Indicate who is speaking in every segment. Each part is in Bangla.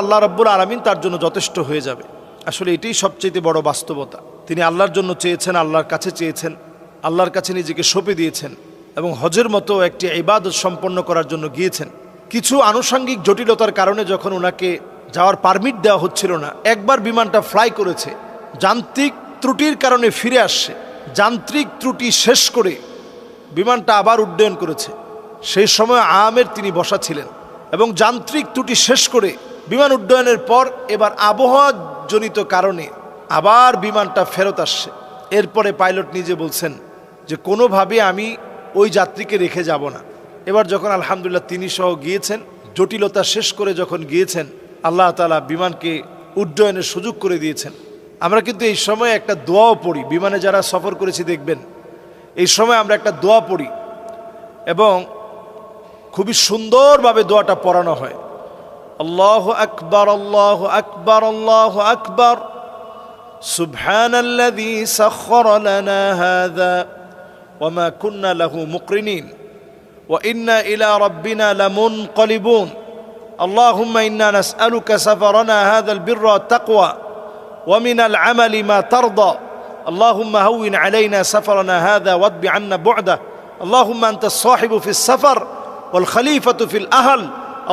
Speaker 1: আল্লাহ রাব্বুল আলামিন তার জন্য যথেষ্ট হয়ে যাবে। আসলে এটাই সবচেয়ে বড় বাস্তবতা। তিনি আল্লাহর জন্য চেয়েছেন, আল্লাহর কাছে চেয়েছেন, আল্লাহর কাছে নিজেকে সঁপে দিয়েছেন এবং হজের মতো একটি ইবাদত সম্পন্ন করার জন্য গিয়েছেন। কিছু আনুষঙ্গিক জটিলতার কারণে যখন ওনাকে যাওয়ার পারমিট দেওয়া হচ্ছিল না, একবার বিমানটা ফ্লাই করেছে, যান্ত্রিক ত্রুটির কারণে ফিরে আসছে, যান্ত্রিক ত্রুটি শেষ করে বিমানটা আবার উড্ডয়ন করেছে। সেই সময় আমের তিনি বসা ছিলেন এবং যান্ত্রিক ত্রুটি শেষ করে বিমান উড্ডয়নের পর এবার আবহাওয়াজনিত কারণে আবার বিমানটা ফেরত আসছে। এরপরে পাইলট নিজে বলছেন যে কোনোভাবে আমি ওই যাত্রীকে রেখে যাব না। এবার যখন আলহামদুলিল্লাহ তিনি সহ গিয়েছেন, জটিলতা শেষ করে যখন গিয়েছেন, আল্লাহ তাআলা বিমানকে উড্ডয়নের সুযোগ করে দিয়েছেন। আমরা কিন্তু এই সময় একটা দোয়াও পড়ি, বিমানে যারা সফর করেছি দেখবেন এই সময় আমরা একটা দোয়া পড়ি এবং খুবই সুন্দরভাবে দোয়াটা পড়ানো হয়। আল্লাহু আকবার, আল্লাহু আকবার, আল্লাহু আকবার, সুবহানাল্লাযী সাখখারা লানা হাযা ওয়া মা কুন্না লাহু মুকরিনিন ওয়া ইন্না ইলা রাব্বিনা লামুনকালিবুন। আল্লাহুম্মা ইন্না নাসআলুকা সাফারানা হাযাল বিররা ওয়াত তাকওয়া ওয়া মিনাল আমালি মা তারদা। আল্লাহুম্মা হাওবিন আলাইনা সাফারানা হাযা ওয়াদবি আন্না বু'দা। আল্লাহুম্মা আনতাস সাহিবু ফিস সাফার ওয়াল খলিফাতু ফিল আহল।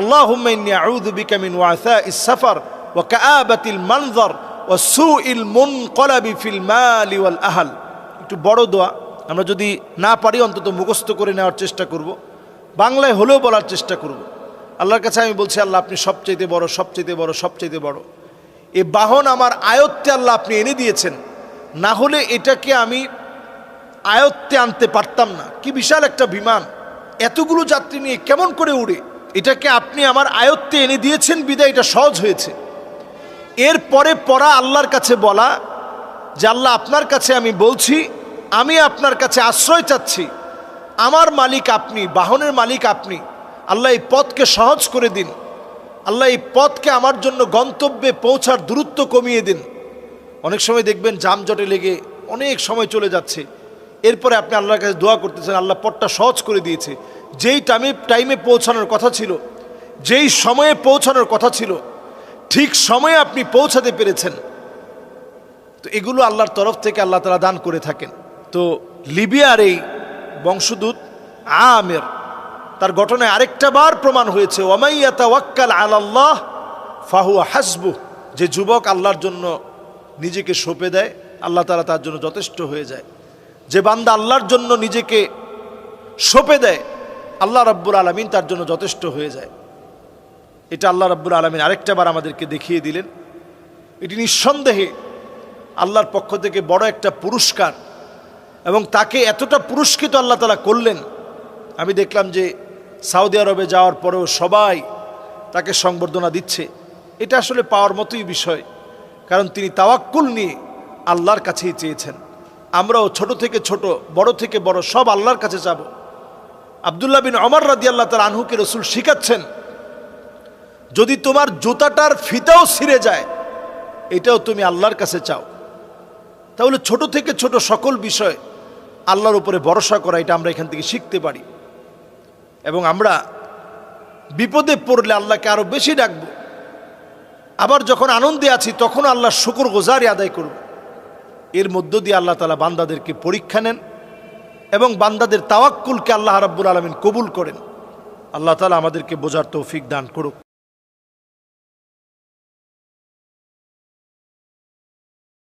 Speaker 1: আল্লাহুম্মা ইন্নী আউযু বিকা মিন ওয়াসাইস সাফার ওয়া কাআবাতিল মানজার ওয়া সুইল মুনকালাবি ফিল মালি ওয়াল আহল। একটু বড় দোয়া, আমরা যদি না পারি অন্তত মুখস্থ করে নেওয়ার চেষ্টা করব, বাংলায় হলেও বলার চেষ্টা করব। আল্লাহর কাছে আমি বলছি, আল্লাহ আপনি সবচাইতে বড়, সবচাইতে বড়, সবচাইতে বড়। এই বাহন আমার আয়ত্তে আল্লাহ আপনি এনে দিয়েছেন, না হলে এটাকে আমি আয়ত্তে আনতে পারতাম না। কি বিশাল একটা বিমান, এতগুলো যাত্রী নিয়ে কেমন করে উড়ে, এটাকে আপনি আমার আয়ত্তে এনে দিয়েছেন বিদায় এটা সহজ হয়েছে। এরপরে পড়া আল্লাহর কাছে বলা যে আল্লাহ আপনার কাছে আমি বলছি, আমি আপনার কাছে আশ্রয় চাচ্ছি, আমার মালিক আপনি, বাহনের মালিক আপনি। আল্লাহ এই পথকে সহজ করে দিন, আল্লাহ এই পথকে আমার জন্য গন্তব্যে পৌঁছার দূরত্ব কমিয়ে দিন। অনেক সময় দেখবেন যানজটে লেগে অনেক সময় চলে যাচ্ছে, এরপরে আপনি আল্লাহর কাছে দোয়া করতেছেন, আল্লাহ পথটা সহজ করে দিয়েছে। যেই টাইমে পৌঁছানোর কথা ছিল, যেই সময়ে পৌঁছানোর কথা ছিল, ঠিক সময়ে আপনি পৌঁছাতে পেরেছেন। তো এগুলো আল্লাহর তরফ থেকে আল্লাহ তাআলা দান করে থাকেন। তো লিবিয়ার এই বংশদূত আমের, তার ঘটনায় আরেকটা বার প্রমাণ হয়েছে, ওয়ামাই ইয়াতাওয়াক্কাল আলাল্লাহ ফাহুয়া হাসবুহ। যে যুবক আল্লাহর জন্য নিজেকে সঁপে দেয়, আল্লাহ তাআলা তার জন্য যথেষ্ট হয়ে যায়। যে বান্দা আল্লাহর জন্য নিজেকে সঁপে দেয়, আল্লাহ রাব্বুল আলামিন তার জন্য যথেষ্ট হয়ে যায়। এটা আল্লাহ রাব্বুল আলামিন আরেকটা বার আমাদেরকে দেখিয়ে দিলেন। এটি নিঃসন্দেহে আল্লাহর পক্ষ থেকে বড় একটা পুরস্কার এবং তাকে এতটা পুরস্কৃত আল্লাহ তাআলা করলেন। আমি দেখলাম যে সৌদি আরবে যাওয়ার পরেও সবাই তাকে সংবর্ধনা দিচ্ছে। এটা আসলে পাওয়ার মতোই বিষয়, কারণ তিনি তাওয়াক্কুল নিয়ে আল্লাহর কাছেই চেয়েছেন। আমরাও ছোট থেকে ছোট, বড় থেকে বড় সব আল্লাহর কাছে যাব। আব্দুল্লাহ বিন ওমর রাদিয়াল্লাহু তাআলা আনহুকে রাসূল শিখাচ্ছেন, যদি তোমার জুতাটার ফিতাও ছিঁড়ে যায়, এটাও তুমি আল্লাহর কাছে চাও। তাহলে ছোট থেকে ছোট সকল বিষয় আল্লাহর উপরে ভরসা করা, এটা আমরা এখান থেকে শিখতে পারি। এবং আমরা বিপদে পড়লে আল্লাহকে আরো বেশি ডাকবো, আবার যখন আনন্দে আছি তখন আল্লাহর শুকরগুজারি আদায় করব। এর মধ্য দিয়ে আল্লাহ তাআলা বান্দাদেরকে পরীক্ষা নেন এবং বান্দাদের তাওয়াক্কুলকে আল্লাহ রাব্বুল আলামিন কবুল করেন। আল্লাহ তাআলা আমাদেরকে বোঝার তৌফিক দান করুক।